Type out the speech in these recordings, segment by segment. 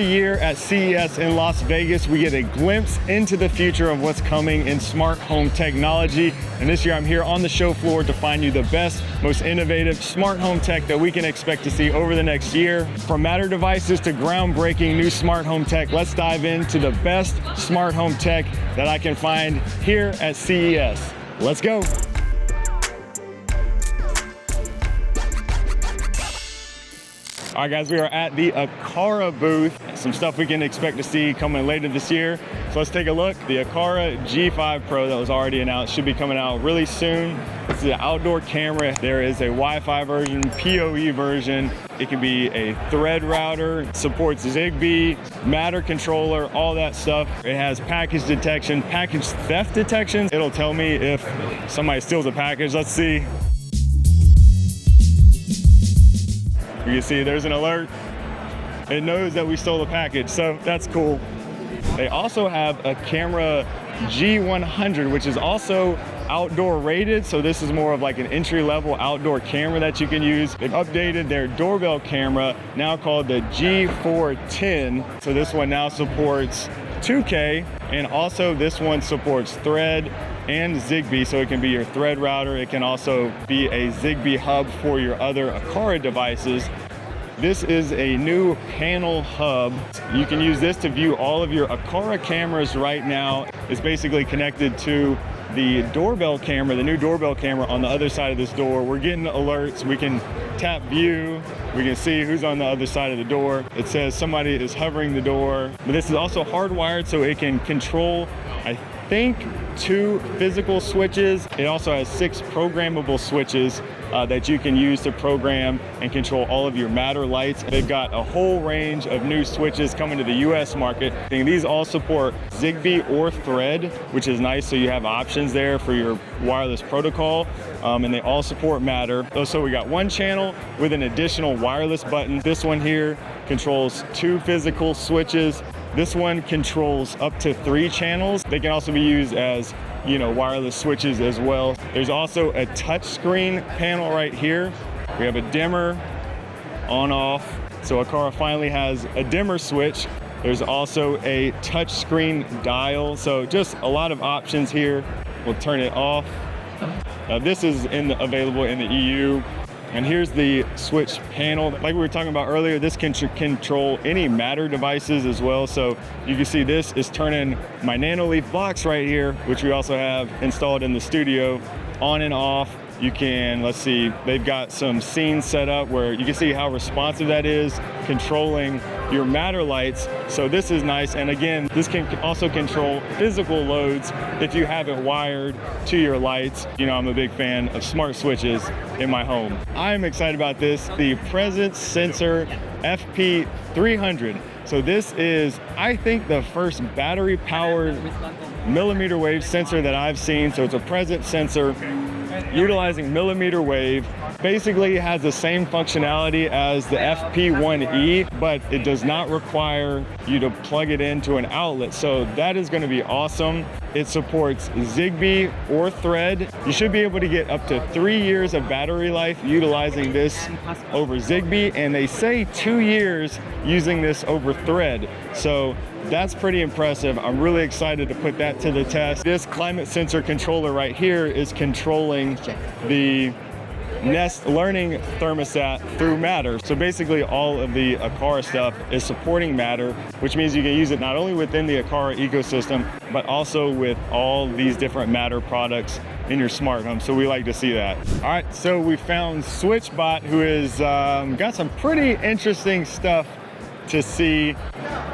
Every year at CES in Las Vegas, we get a glimpse into the future of what's coming in smart home technology. And this year I'm here on the show floor to find you the best, most innovative smart home tech that we can expect to see over the next year. From Matter devices to groundbreaking new smart home tech, let's dive into the best smart home tech that I can find here at CES. Let's go. All right, guys, we are at the Aqara booth. Some stuff we can expect to see coming later this year. So let's take a look. The Aqara G5 Pro that was already announced should be coming out really soon. This is an outdoor camera. There is a Wi-Fi version, PoE version. It can be a thread router, supports Zigbee, Matter controller, all that stuff. It has package detection, package theft detection. It'll tell me if somebody steals a package. Let's see. You can see there's an alert. It knows that we stole a package, so that's cool. They also have a camera G100, which is also outdoor rated. So this is more of like an entry-level outdoor camera that you can use. They've updated their doorbell camera, now called the G410. So this one now supports 2K, and also this one supports Thread and Zigbee, so it can be your Thread router. It can also be a Zigbee hub for your other Aqara devices. This is a new panel hub. You can use this to view all of your Aqara cameras right now. It's basically connected to the doorbell camera, the new doorbell camera on the other side of this door. We're getting alerts. We can tap view. We can see who's on the other side of the door. It says somebody is hovering the door. But this is also hardwired, so it can control, I think, 2 physical switches. It also has 6 programmable switches that you can use to program and control all of your Matter lights. They've got a whole range of new switches coming to the US market. And these all support Zigbee or Thread, which is nice, so you have options there for your wireless protocol. And they all support Matter. So we got one channel with an additional wireless button. This one here controls 2 physical switches. This one controls up to 3 channels. They can also be used as, wireless switches as well. There's also a touch screen panel right here. We have a dimmer, on off. So Aqara finally has a dimmer switch. There's also a touch screen dial. So just a lot of options here. We'll turn it off. This is available in the EU. And here's the switch panel. Like we were talking about earlier, this can control any Matter devices as well. So you can see this is turning my Nanoleaf box right here, which we also have installed in the studio, on and off. You can, let's see, they've got some scenes set up where you can see how responsive that is, controlling your Matter lights. So this is nice. And again, this can also control physical loads if you have it wired to your lights. I'm a big fan of smart switches in my home. I'm excited about this, the Presence Sensor FP300. So this is, I think, the first battery-powered millimeter wave sensor that I've seen. So it's a presence sensor utilizing millimeter wave. Basically it has the same functionality as the FP1E, but it does not require you to plug it into an outlet. So that is going to be awesome. It supports Zigbee or Thread. You should be able to get up to 3 years of battery life utilizing this over Zigbee, and they say 2 years using this over Thread. So that's pretty impressive. I'm really excited to put that to the test. This climate sensor controller right here is controlling the Nest Learning thermostat through Matter. So basically all of the Aqara stuff is supporting Matter, which means you can use it not only within the Aqara ecosystem, but also with all these different Matter products in your smart home. So we like to see that. All right, so we found SwitchBot, who has got some pretty interesting stuff to see.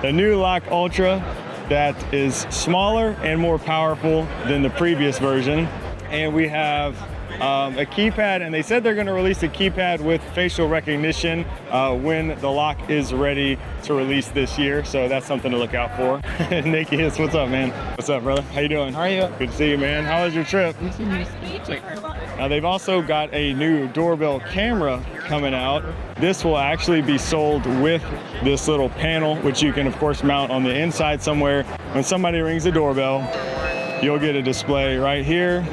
The new Lock Ultra that is smaller and more powerful than the previous version. And we have a keypad, and they said they're going to release a keypad with facial recognition when the lock is ready to release this year. So that's something to look out for. Nikias, what's up, man? What's up, brother? How you doing? How are you? Good to see you, man. How was your trip? Now they've also got a new doorbell camera coming out. This will actually be sold with this little panel, which you can of course mount on the inside somewhere. When somebody rings the doorbell, you'll get a display right here.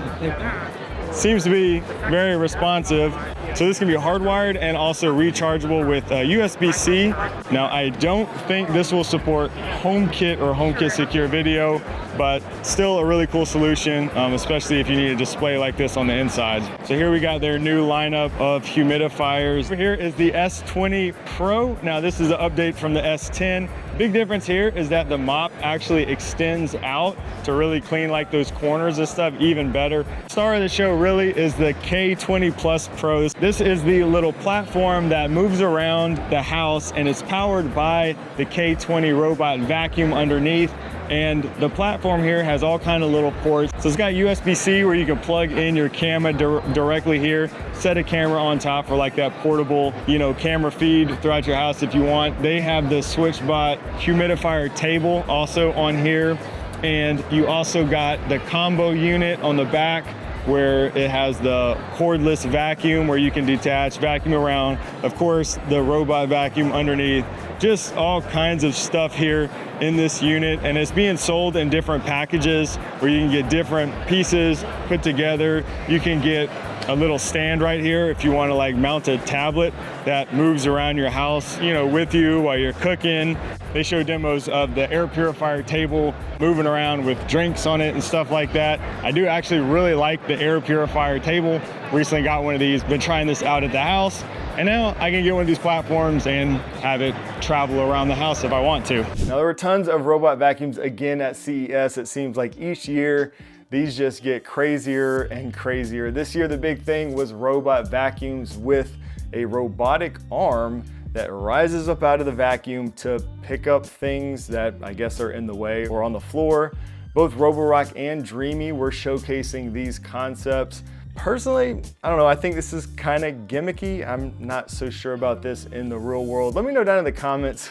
Seems to be very responsive. So this can be hardwired and also rechargeable with USB-C. Now, I don't think this will support HomeKit or HomeKit Secure Video, but still a really cool solution, especially if you need a display like this on the inside. So here we got their new lineup of humidifiers. Over here is the S20 Pro. Now this is an update from the S10. Big difference here is that the mop actually extends out to really clean like those corners and stuff even better. Star of the show really is the K20 Plus Pro. This is the little platform that moves around the house, and it's powered by the K20 robot vacuum underneath. And the platform here has all kind of little ports. So it's got USB-C where you can plug in your camera directly here, set a camera on top for like that portable, camera feed throughout your house if you want. They have the SwitchBot humidifier table also on here. And you also got the combo unit on the back where it has the cordless vacuum where you can detach, vacuum around. Of course, the robot vacuum underneath. Just all kinds of stuff here in this unit, and it's being sold in different packages where you can get different pieces put together. You can get a little stand right here if you want to like mount a tablet that moves around your house, with you while you're cooking. They show demos of the air purifier table moving around with drinks on it and stuff like that. I do actually really like the air purifier table. Recently got one of these, been trying this out at the house. And now I can get one of these platforms and have it travel around the house if I want to. Now there were tons of robot vacuums again at CES. It seems like each year these just get crazier and crazier. This year the big thing was robot vacuums with a robotic arm that rises up out of the vacuum to pick up things that I guess are in the way or on the floor. Both Roborock and Dreamy were showcasing these concepts. Personally, I don't know, I think this is kind of gimmicky. I'm not so sure about this in the real world. Let me know down in the comments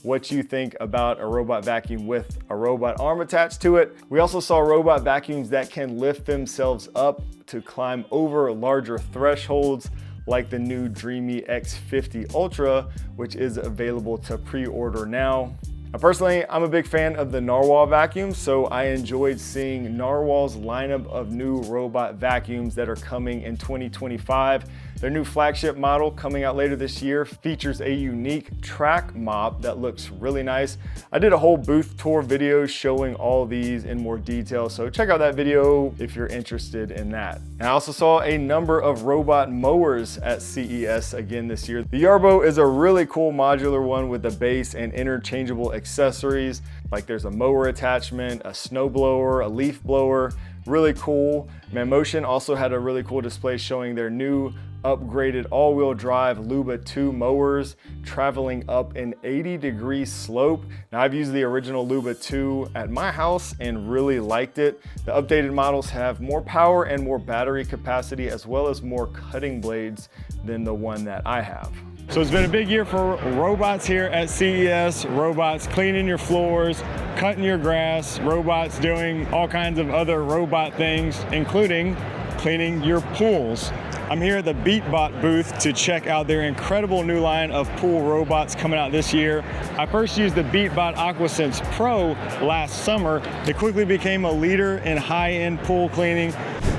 what you think about a robot vacuum with a robot arm attached to it. We also saw robot vacuums that can lift themselves up to climb over larger thresholds, like the new Dreamy X50 Ultra, which is available to pre-order now. Personally, I'm a big fan of the Narwhal vacuum, so I enjoyed seeing Narwhal's lineup of new robot vacuums that are coming in 2025. Their new flagship model coming out later this year features a unique track mop that looks really nice. I did a whole booth tour video showing all these in more detail, so check out that video if you're interested in that. And I also saw a number of robot mowers at CES again this year. The Yarbo is a really cool modular one with a base and interchangeable accessories. Like there's a mower attachment, a snow blower, a leaf blower, really cool. Mammotion also had a really cool display showing their new upgraded all-wheel drive Luba 2 mowers traveling up an 80-degree slope. Now I've used the original Luba 2 at my house and really liked it. The updated models have more power and more battery capacity as well as more cutting blades than the one that I have. So it's been a big year for robots here at CES. Robots cleaning your floors, cutting your grass, robots doing all kinds of other robot things, including cleaning your pools. I'm here at the Beatbot booth to check out their incredible new line of pool robots coming out this year. I first used the Beatbot AquaSense Pro last summer. It quickly became a leader in high-end pool cleaning.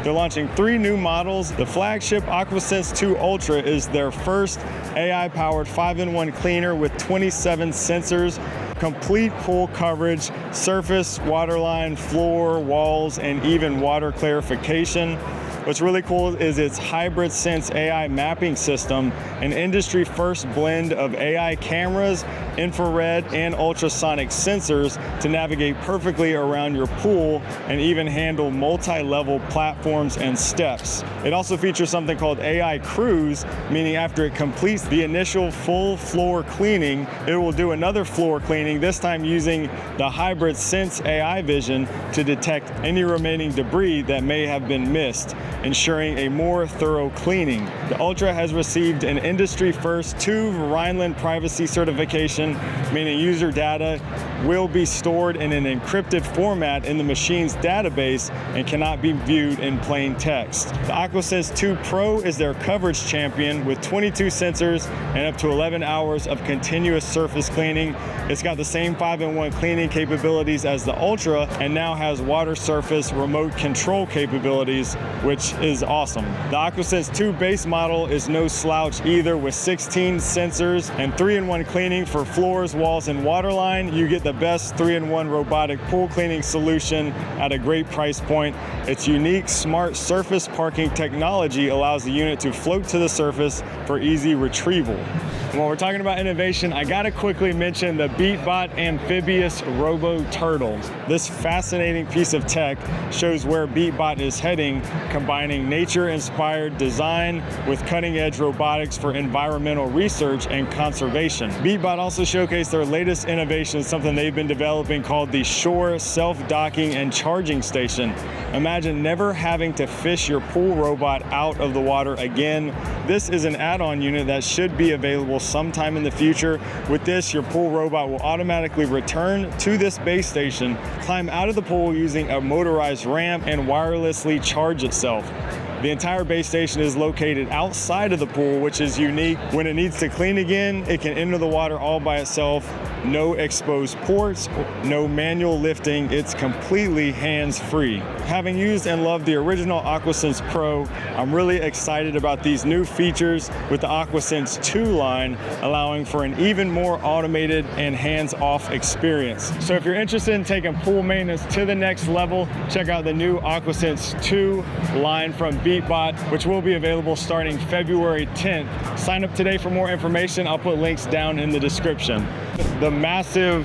They're launching 3 new models. The flagship AquaSense 2 Ultra is their first AI-powered 5-in-1 cleaner with 27 sensors, complete pool coverage, surface, waterline, floor, walls, and even water clarification. What's really cool is its Hybrid Sense AI mapping system, an industry first blend of AI cameras, infrared, and ultrasonic sensors to navigate perfectly around your pool and even handle multi-level platforms and steps. It also features something called AI Cruise, meaning after it completes the initial full floor cleaning, it will do another floor cleaning, this time using the Hybrid Sense AI vision to detect any remaining debris that may have been missed, ensuring a more thorough cleaning. The Ultra has received an industry first 2 Rhineland privacy certification encryption, meaning user data will be stored in an encrypted format in the machine's database and cannot be viewed in plain text. The AquaSense 2 Pro is their coverage champion with 22 sensors and up to 11 hours of continuous surface cleaning. It's got the same 5-in-1 cleaning capabilities as the Ultra and now has water surface remote control capabilities, which is awesome. The AquaSense 2 base model is no slouch either, with 16 sensors and 3-in-1 cleaning for floors, walls, and waterline. You get the best 3-in-1 robotic pool cleaning solution at a great price point. Its unique smart surface parking technology allows the unit to float to the surface for easy retrieval. And while we're talking about innovation, I gotta quickly mention the Beatbot Amphibious Robo Turtle. This fascinating piece of tech shows where Beatbot is heading, combining nature-inspired design with cutting-edge robotics for environmental research and conservation. Beatbot also showcased their latest innovation, something they've been developing called the Shore Self-Docking and Charging Station. Imagine never having to fish your pool robot out of the water again. This is an add-on unit that should be available sometime in the future. With this, your pool robot will automatically return to this base station, climb out of the pool using a motorized ramp, and wirelessly charge itself. The entire base station is located outside of the pool, which is unique. When it needs to clean again, it can enter the water all by itself. No exposed ports, no manual lifting. It's completely hands-free. Having used and loved the original AquaSense Pro, I'm really excited about these new features with the AquaSense 2 line, allowing for an even more automated and hands-off experience. So if you're interested in taking pool maintenance to the next level, check out the new AquaSense 2 line from Beatbot, which will be available starting February 10th. Sign up today for more information. I'll put links down in the description. The massive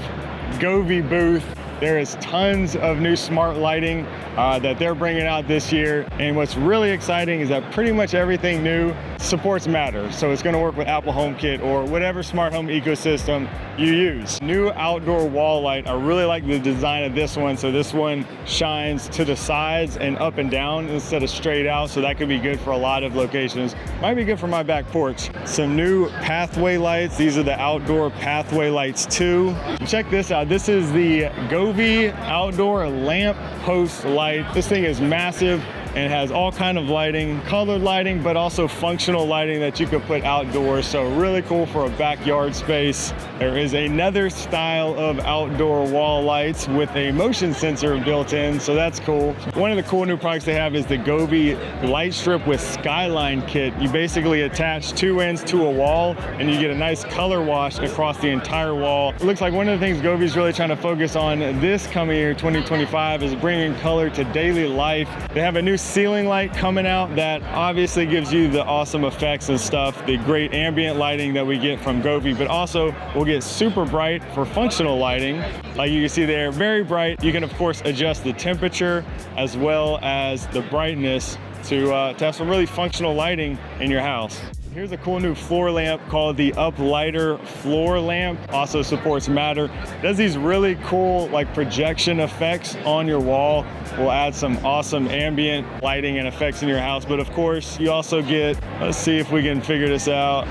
Govee booth. There is tons of new smart lighting that they're bringing out this year. And what's really exciting is that pretty much everything new supports Matter. So it's gonna work with Apple HomeKit or whatever smart home ecosystem you use. New outdoor wall light. I really like the design of this one. So this one shines to the sides and up and down instead of straight out. So that could be good for a lot of locations. Might be good for my back porch. Some new pathway lights. These are the outdoor pathway lights too. Check this out. This is the Govee outdoor lamp post light. This thing is massive and has all kind of lighting, colored lighting, but also functional lighting that you could put outdoors. So really cool for a backyard space. There is another style of outdoor wall lights with a motion sensor built in, so that's cool. One of the cool new products they have is the Govee light strip with skyline kit. You basically attach 2 ends to a wall and you get a nice color wash across the entire wall. It looks like one of the things Govee's really trying to focus on this coming year, 2025, is bringing color to daily life. They have a new ceiling light coming out that obviously gives you the awesome effects and stuff, the great ambient lighting that we get from Govee, but also we'll get super bright for functional lighting. Like you can see there, very bright. You can of course adjust the temperature as well as the brightness to have some really functional lighting in your house. Here's a cool new floor lamp called the Uplighter floor lamp. Also supports Matter. Does these really cool like projection effects on your wall. Will add some awesome ambient lighting and effects in your house. But of course you also get, let's see if we can figure this out.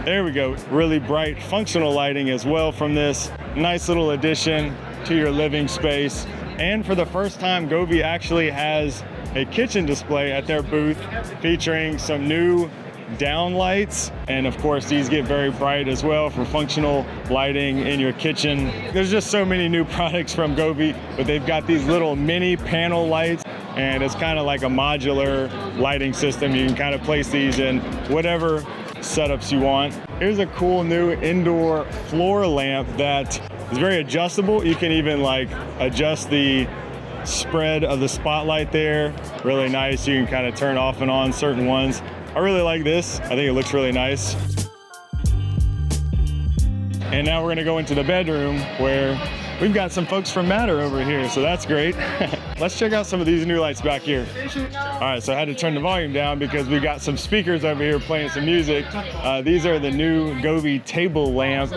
There we go. Really bright functional lighting as well from this. Nice little addition to your living space. And for the first time, Govee actually has a kitchen display at their booth featuring some new down lights, and of course these get very bright as well for functional lighting in your kitchen. There's just so many new products from Govee, but they've got these little mini panel lights, and it's kind of like a modular lighting system. You can kind of place these in whatever setups you want. Here's a cool new indoor floor lamp that is very adjustable. You can even like adjust the spread of the spotlight there. Really nice. You can kind of turn off and on certain ones. I really like this. I think it looks really nice. And now we're gonna go into the bedroom where we've got some folks from Matter over here, so that's great. Let's check out some of these new lights back here. All right, so I had to turn the volume down because we got some speakers over here playing some music. These are the new Govee table lamp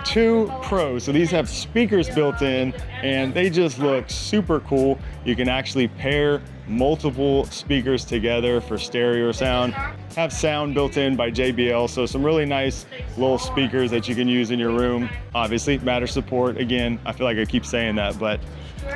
2 Pro. So these have speakers built in and they just look super cool. You can actually pair multiple speakers together for stereo sound, have sound built in by JBL, so some really nice little speakers that you can use in your room. Obviously, Matter support, again, I feel like I keep saying that, but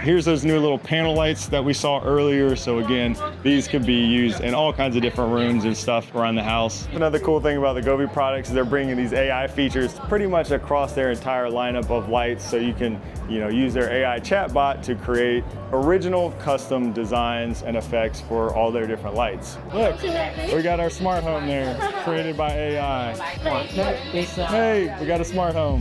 here's those new little panel lights that we saw earlier. So again, these could be used in all kinds of different rooms and stuff around the house. Another cool thing about the Govee products is they're bringing these AI features pretty much across their entire lineup of lights. So you can, use their AI chatbot to create original custom designs and effects for all their different lights. Look, we got our smart home there, created by AI. Hey, we got a smart home.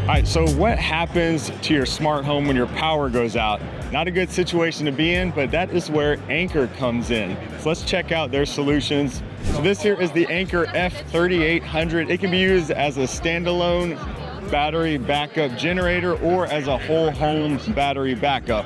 All right, so what happens to your smart home when your power goes out? Not a good situation to be in, but that is where Anker comes in. So let's check out their solutions. So this here is the Anker F3800. It can be used as a standalone battery backup generator or as a whole home battery backup.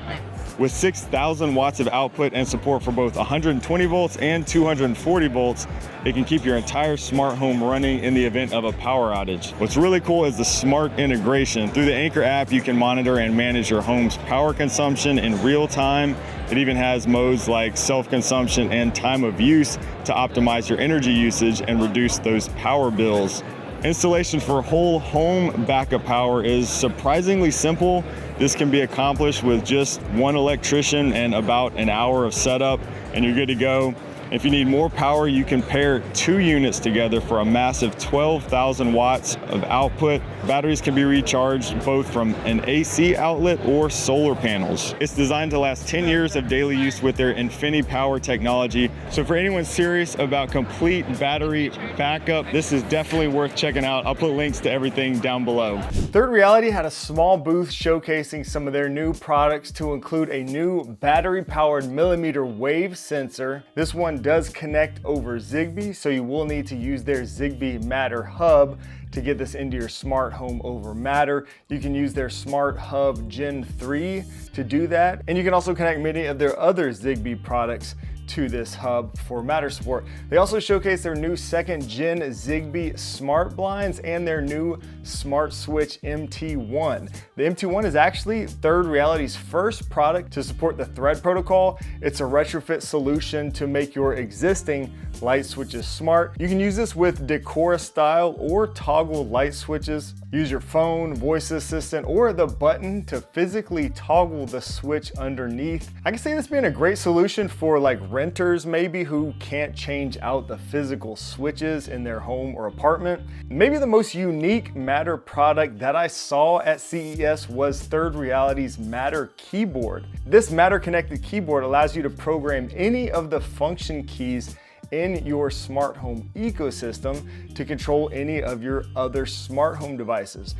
With 6,000 watts of output and support for both 120 volts and 240 volts, it can keep your entire smart home running in the event of a power outage. What's really cool is the smart integration. Through the Anker app, you can monitor and manage your home's power consumption in real time. It even has modes like self-consumption and time of use to optimize your energy usage and reduce those power bills. Installation for whole home backup power is surprisingly simple. This can be accomplished with just one electrician and about an hour of setup, and you're good to go. If you need more power, you can pair 2 units together for a massive 12,000 watts of output. Batteries can be recharged both from an AC outlet or solar panels. It's designed to last 10 years of daily use with their InfiniPower technology. So for anyone serious about complete battery backup, this is definitely worth checking out. I'll put links to everything down below. Third Reality had a small booth showcasing some of their new products, to include a new battery-powered millimeter wave sensor. This one does connect over Zigbee, so you will need to use their Zigbee Matter hub to get this into your smart home over Matter. You can use their Smart Hub Gen 3 to do that, and you can also connect many of their other Zigbee products to this hub for Matter support. They also showcased their new 2nd gen Zigbee smart blinds and their new Smart Switch MT1. The MT1 is actually Third Reality's first product to support the Thread protocol. It's a retrofit solution to make your existing light switches smart. You can use this with Decora style or toggle light switches. Use your phone, voice assistant, or the button to physically toggle the switch underneath. I can see this being a great solution for like renters maybe who can't change out the physical switches in their home or apartment. Maybe the most unique Matter product that I saw at CES was Third Reality's Matter keyboard. This Matter connected keyboard allows you to program any of the function keys in your smart home ecosystem to control any of your other smart home devices.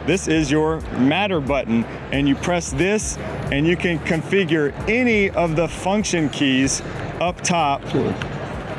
This is your Matter button, and you press this and you can configure any of the function keys up top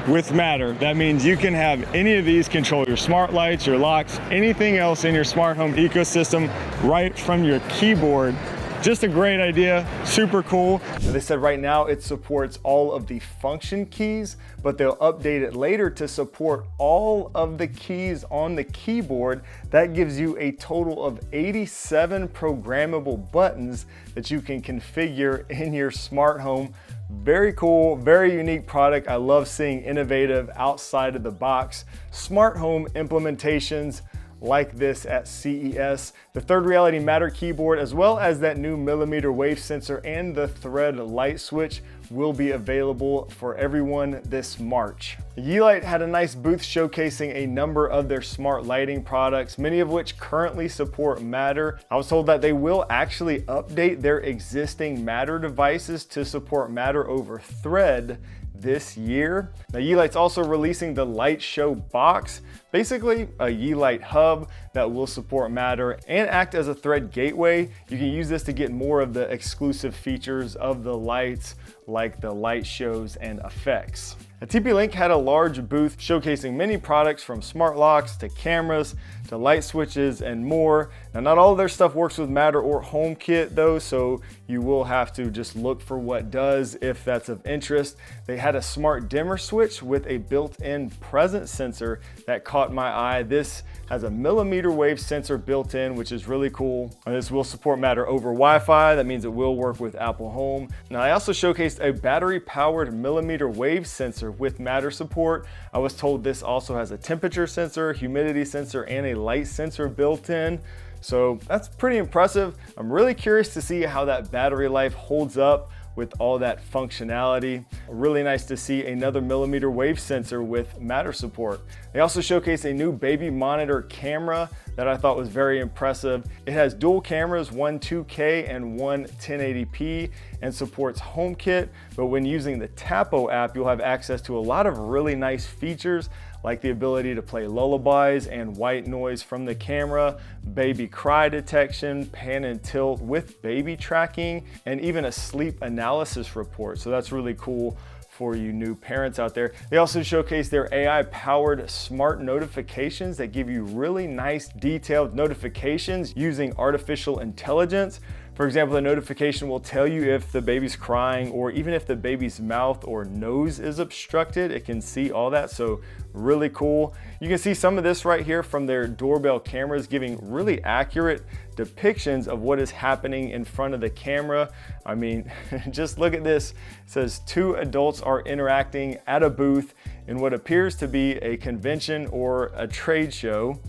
with Matter. That means you can have any of these control your smart lights, your locks, anything else in your smart home ecosystem right from your keyboard. Just a great idea, super cool. Now, they said right now it supports all of the function keys, but they'll update it later to support all of the keys on the keyboard. That gives you a total of 87 programmable buttons that you can configure in your smart home. Very cool, very unique product. I love seeing innovative, outside of the box smart home implementations like this at CES. The Third Reality Matter keyboard, as well as that new millimeter wave sensor and the Thread light switch, will be available for everyone this March. Yeelight had a nice booth showcasing a number of their smart lighting products, many of which currently support Matter. I was told that they will actually update their existing Matter devices to support Matter over Thread this year. Now, Yeelight's also releasing the Light Show box, basically a Yeelight hub that will support Matter and act as a Thread gateway. You can use this to get more of the exclusive features of the lights, like the light shows and effects. TP-Link had a large booth showcasing many products from smart locks to cameras to light switches and more. Now, not all of their stuff works with Matter or HomeKit though, so you will have to just look for what does if that's of interest. They had a smart dimmer switch with a built-in presence sensor that caught my eye. This has a millimeter wave sensor built in, which is really cool. And this will support Matter over Wi-Fi. That means it will work with Apple Home. Now, I also showcased a battery-powered millimeter wave sensor with Matter support. I was told this also has a temperature sensor, humidity sensor, and a light sensor built in. So that's pretty impressive. I'm really curious to see how that battery life holds up with all that functionality. Really nice to see another millimeter wave sensor with Matter support. They also showcased a new baby monitor camera that I thought was very impressive. It has dual cameras, one 2K and one 1080p, and supports HomeKit. But when using the Tapo app, you'll have access to a lot of really nice features, like the ability to play lullabies and white noise from the camera, baby cry detection, pan and tilt with baby tracking, and even a sleep analysis report. So that's really cool for you new parents out there. They also showcase their AI-powered smart notifications that give you really nice detailed notifications using artificial intelligence. For example, the notification will tell you if the baby's crying or even if the baby's mouth or nose is obstructed. It can see all that, so really cool. You can see some of this right here from their doorbell cameras, giving really accurate depictions of what is happening in front of the camera. I mean, just look at this. It says 2 adults are interacting at a booth in what appears to be a convention or a trade show.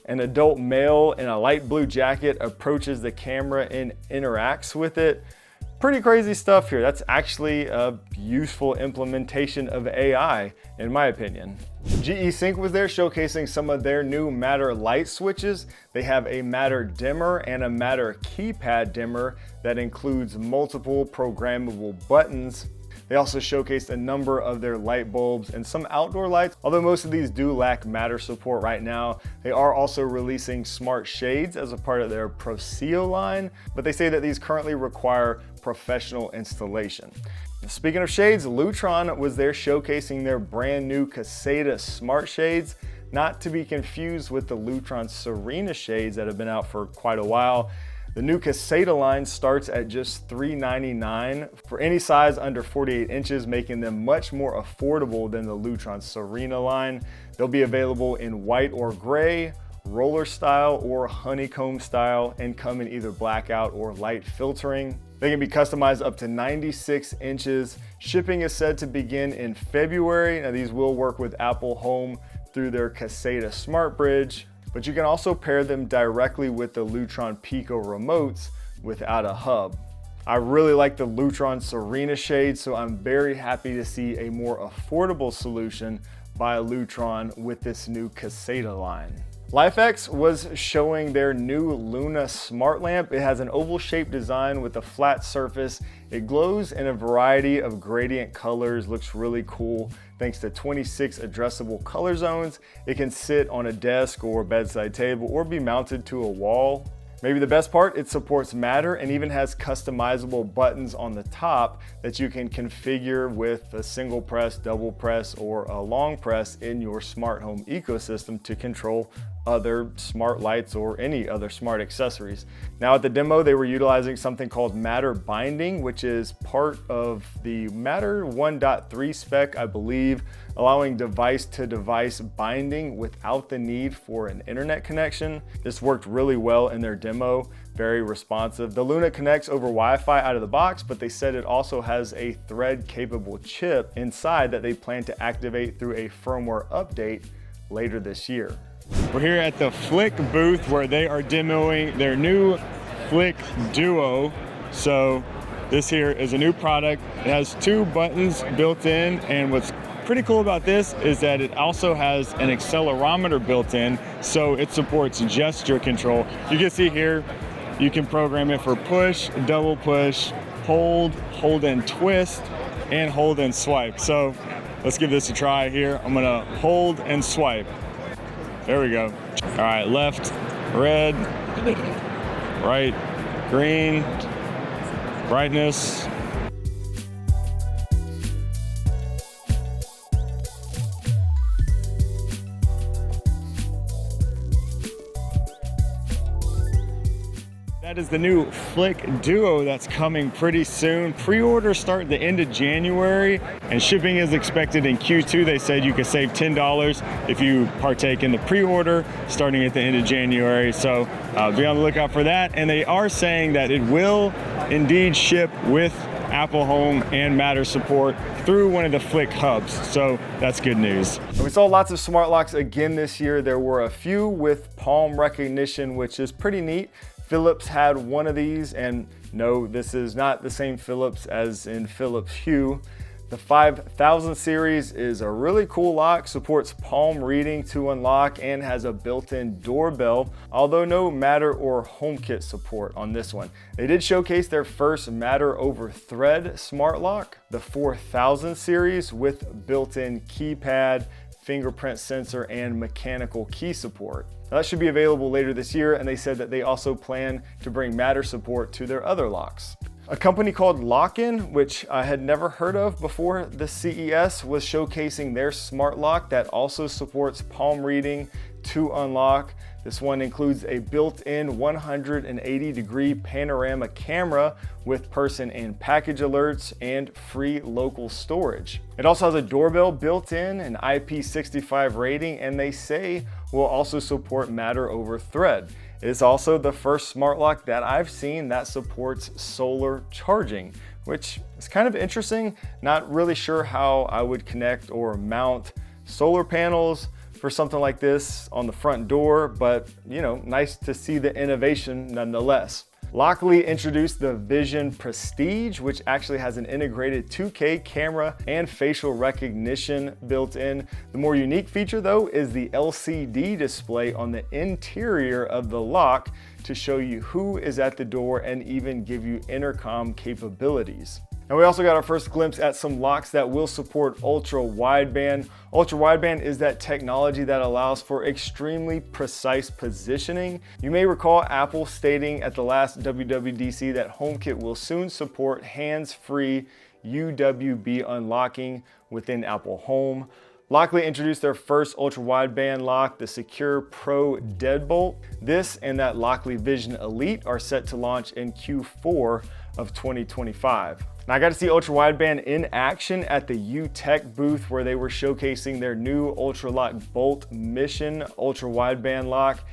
An adult male in a light blue jacket approaches the camera and interacts with it. Pretty crazy stuff here. That's actually a useful implementation of AI, in my opinion. GE Cync was there showcasing some of their new Matter light switches. They have a Matter dimmer and a Matter keypad dimmer that includes multiple programmable buttons. They also showcased a number of their light bulbs and some outdoor lights. Although most of these do lack Matter support right now, they are also releasing smart shades as a part of their Proseo line, but they say that these currently require professional installation. Speaking of shades, Lutron was there showcasing their brand new Caseta smart shades, not to be confused with the Lutron Serena shades that have been out for quite a while. The new Caseta line starts at just $399 for any size under 48 inches, making them much more affordable than the Lutron Serena line. They'll be available in white or gray, roller style or honeycomb style, and come in either blackout or light filtering. They can be customized up to 96 inches. Shipping is said to begin in February. Now, these will work with Apple Home through their Caseta Smart Bridge, but you can also pair them directly with the Lutron Pico remotes without a hub. I really like the Lutron Serena shade, so I'm very happy to see a more affordable solution by Lutron with this new Caseta line. LIFX was showing their new Luna smart lamp. It has an oval shaped design with a flat surface. It glows in a variety of gradient colors, looks really cool. Thanks to 26 addressable color zones, it can sit on a desk or bedside table or be mounted to a wall. Maybe the best part, it supports Matter and even has customizable buttons on the top that you can configure with a single press, double press, or a long press in your smart home ecosystem to control other smart lights or any other smart accessories. Now at the demo, they were utilizing something called Matter binding, which is part of the Matter 1.3 spec, I believe, allowing device to device binding without the need for an internet connection. This worked really well in their demo, very responsive. The Luna connects over Wi-Fi out of the box, but they said it also has a thread capable chip inside that they plan to activate through a firmware update later this year. We're here at the Flic booth where they are demoing their new Flic Duo. So this here is a new product. It has 2 buttons built in, and what's pretty cool about this is that it also has an accelerometer built in, so it supports gesture control. You can see here, you can program it for push, double push, hold and twist, and hold and swipe. So let's give this a try here. I'm gonna hold and swipe. There we go. All right, left, red, right, green, brightness. That is the new Flic Duo that's coming pretty soon. Pre-orders start the end of January and shipping is expected in Q2. They said you could save $10 if you partake in the pre-order starting at the end of January. So be on the lookout for that. And they are saying that it will indeed ship with Apple Home and Matter support through one of the Flic hubs. So that's good news. And we saw lots of smart locks again this year. There were a few with palm recognition, which is pretty neat. Philips had one of these, and no, this is not the same Philips as in Philips Hue. The 5000 series is a really cool lock, supports palm reading to unlock, and has a built-in doorbell, although no Matter or HomeKit support on this one. They did showcase their first Matter over Thread smart lock, the 4000 series, with built-in keypad, fingerprint sensor, and mechanical key support. Now, that should be available later this year, and they said that they also plan to bring Matter support to their other locks. A company called Lock-In, which I had never heard of before the CES, was showcasing their smart lock that also supports palm reading to unlock. This one includes a built-in 180-degree panorama camera with person and package alerts and free local storage. It also has a doorbell built in, an IP65 rating, and they say will also support Matter over Thread. It is also the first smart lock that I've seen that supports solar charging, which is kind of interesting. Not really sure how I would connect or mount solar panels for something like this on the front door, but you know, nice to see the innovation nonetheless. Lockly introduced the Vision Prestige, which actually has an integrated 2K camera and facial recognition built in. The more unique feature though is the LCD display on the interior of the lock to show you who is at the door and even give you intercom capabilities. And we also got our first glimpse at some locks that will support ultra wideband. Ultra wideband is that technology that allows for extremely precise positioning. You may recall Apple stating at the last WWDC that HomeKit will soon support hands-free UWB unlocking within Apple Home. Lockly introduced their first ultra wideband lock, the Secure Pro Deadbolt. This and that Lockly Vision Elite are set to launch in Q4 of 2025. Now, I got to see ultra wideband in action at the UTech booth where they were showcasing their new Ultralock Bolt Mission ultra wideband lock.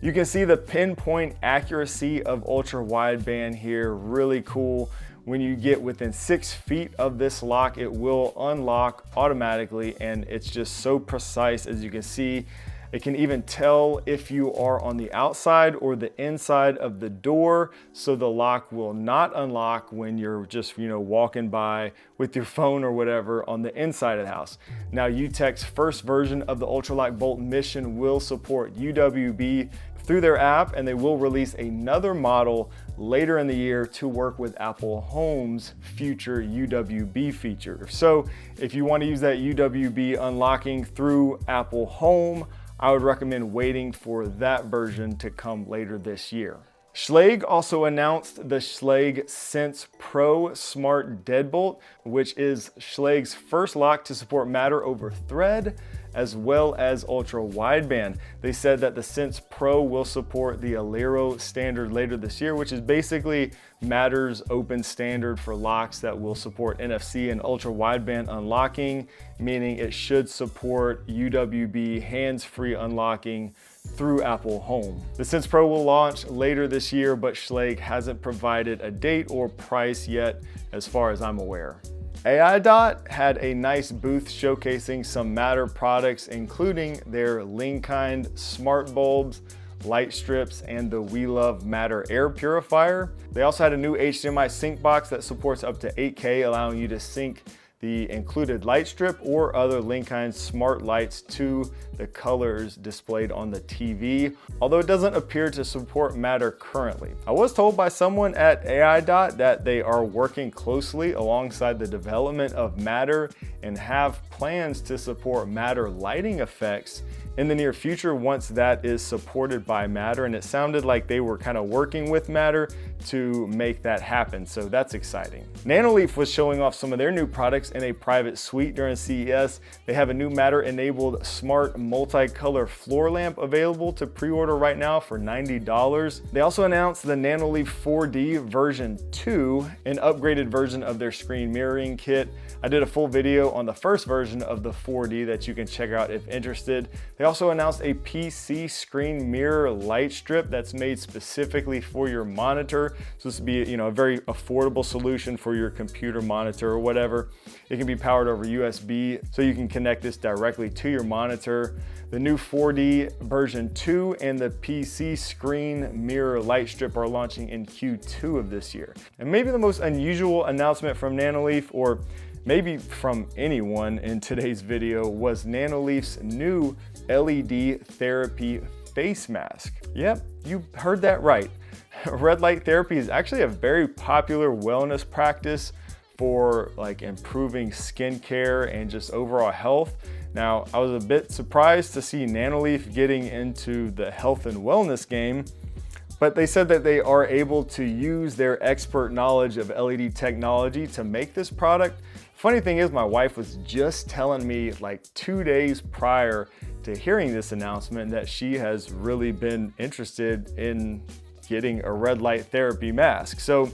You can see the pinpoint accuracy of ultra wideband here, really cool. When you get within 6 feet of this lock, it will unlock automatically, and it's just so precise. As you can see, it can even tell if you are on the outside or the inside of the door, so the lock will not unlock when you're just, walking by with your phone or whatever on the inside of the house. Now, UTech's first version of the Ultralock Bolt Mission will support UWB through their app, and they will release another model later in the year to work with Apple Home's future UWB feature. So if you want to use that UWB unlocking through Apple Home, I would recommend waiting for that version to come later this year. Schlage also announced the Schlage Sense Pro Smart Deadbolt, which is Schlage's first lock to support Matter over Thread, as well as ultra wideband. They said that the Sense Pro will support the Alero standard later this year, which is basically Matter's open standard for locks that will support NFC and ultra wideband unlocking, meaning it should support UWB hands-free unlocking through Apple Home. The Sense Pro will launch later this year, but Schlage hasn't provided a date or price yet as far as I'm aware. AiDot had a nice booth showcasing some Matter products, including their Lingkind smart bulbs, light strips, and the We Love Matter air purifier. They also had a new HDMI sync box that supports up to 8K, allowing you to sync the included light strip or other Lingkind smart lights to the colors displayed on the TV, although it doesn't appear to support Matter currently. I was told by someone at AiDot that they are working closely alongside the development of Matter and have plans to support Matter lighting effects in the near future once that is supported by Matter, and it sounded like they were kind of working with Matter to make that happen, so that's exciting. Nanoleaf was showing off some of their new products in a private suite during CES. They have a new Matter-enabled smart multicolor floor lamp available to pre-order right now for $90. They also announced the Nanoleaf 4D version 2, an upgraded version of their screen mirroring kit. I did a full video on the first version of the 4D that you can check out if interested. They also announced a PC screen mirror light strip that's made specifically for your monitor. So this would be, a very affordable solution for your computer monitor or whatever. It can be powered over USB, so you can connect this directly to your monitor. The new 4D version 2 and the PC screen mirror light strip are launching in Q2 of this year. And maybe the most unusual announcement from Nanoleaf, or maybe from anyone in today's video, was Nanoleaf's new LED therapy face mask. Yep, you heard that right. Red light therapy is actually a very popular wellness practice for improving skincare and just overall health. Now, I was a bit surprised to see Nanoleaf getting into the health and wellness game, but they said that they are able to use their expert knowledge of LED technology to make this product. Funny thing is, my wife was just telling me 2 days prior to hearing this announcement that she has really been interested in getting a red light therapy mask. So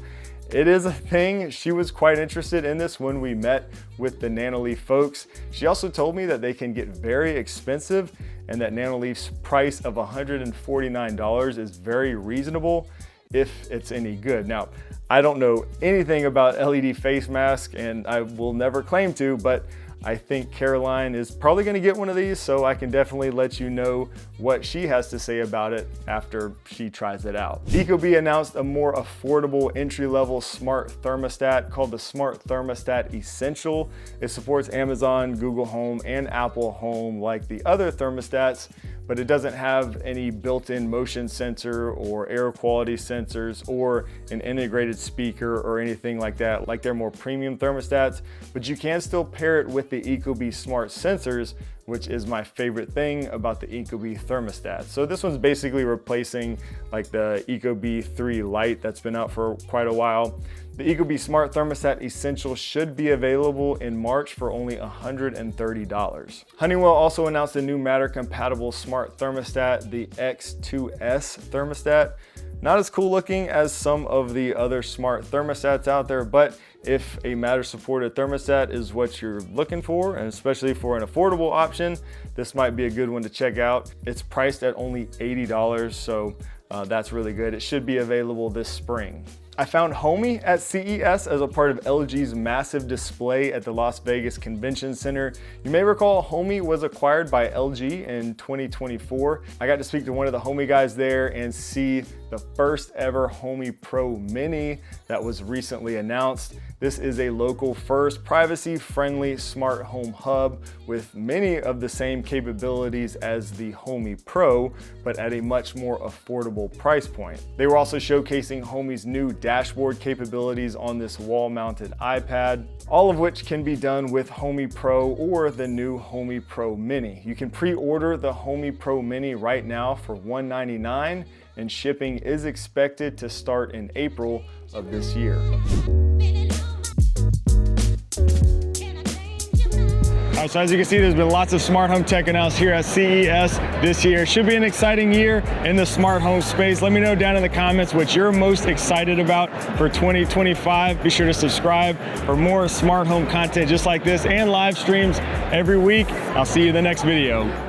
it is a thing. She was quite interested in this when we met with the Nanoleaf folks. She also told me that they can get very expensive and that Nanoleaf's price of $149 is very reasonable if it's any good. Now, I don't know anything about LED face masks and I will never claim to, but I think Caroline is probably gonna get one of these, so I can definitely let you know what she has to say about it after she tries it out. Ecobee announced a more affordable entry-level smart thermostat called the Smart Thermostat Essential. It supports Amazon, Google Home, and Apple Home like the other thermostats, but it doesn't have any built-in motion sensor or air quality sensors or an integrated speaker or anything like that, like their more premium thermostats, but you can still pair it with the Ecobee smart sensors, which is my favorite thing about the Ecobee thermostat. So this one's basically replacing the Ecobee 3 Lite that's been out for quite a while. The Ecobee Smart Thermostat Essential should be available in March for only $130. Honeywell also announced a new Matter-compatible smart thermostat, the X2S thermostat. Not as cool looking as some of the other smart thermostats out there, but if a Matter-supported thermostat is what you're looking for, and especially for an affordable option, this might be a good one to check out. It's priced at only $80, so that's really good. It should be available this spring. I found Homey at CES as a part of LG's massive display at the Las Vegas Convention Center. You may recall Homey was acquired by LG in 2024. I got to speak to one of the Homey guys there and see the first ever Homey Pro Mini that was recently announced. This is a local first, privacy-friendly smart home hub with many of the same capabilities as the Homey Pro, but at a much more affordable price point. They were also showcasing Homey's new dashboard capabilities on this wall-mounted iPad, all of which can be done with Homey Pro or the new Homey Pro Mini. You can pre-order the Homey Pro Mini right now for $199, and shipping is expected to start in April of this year. All right, so as you can see, there's been lots of smart home tech announced here at CES this year. Should be an exciting year in the smart home space. Let me know down in the comments what you're most excited about for 2025. Be sure to subscribe for more smart home content just like this and live streams every week. I'll see you in the next video.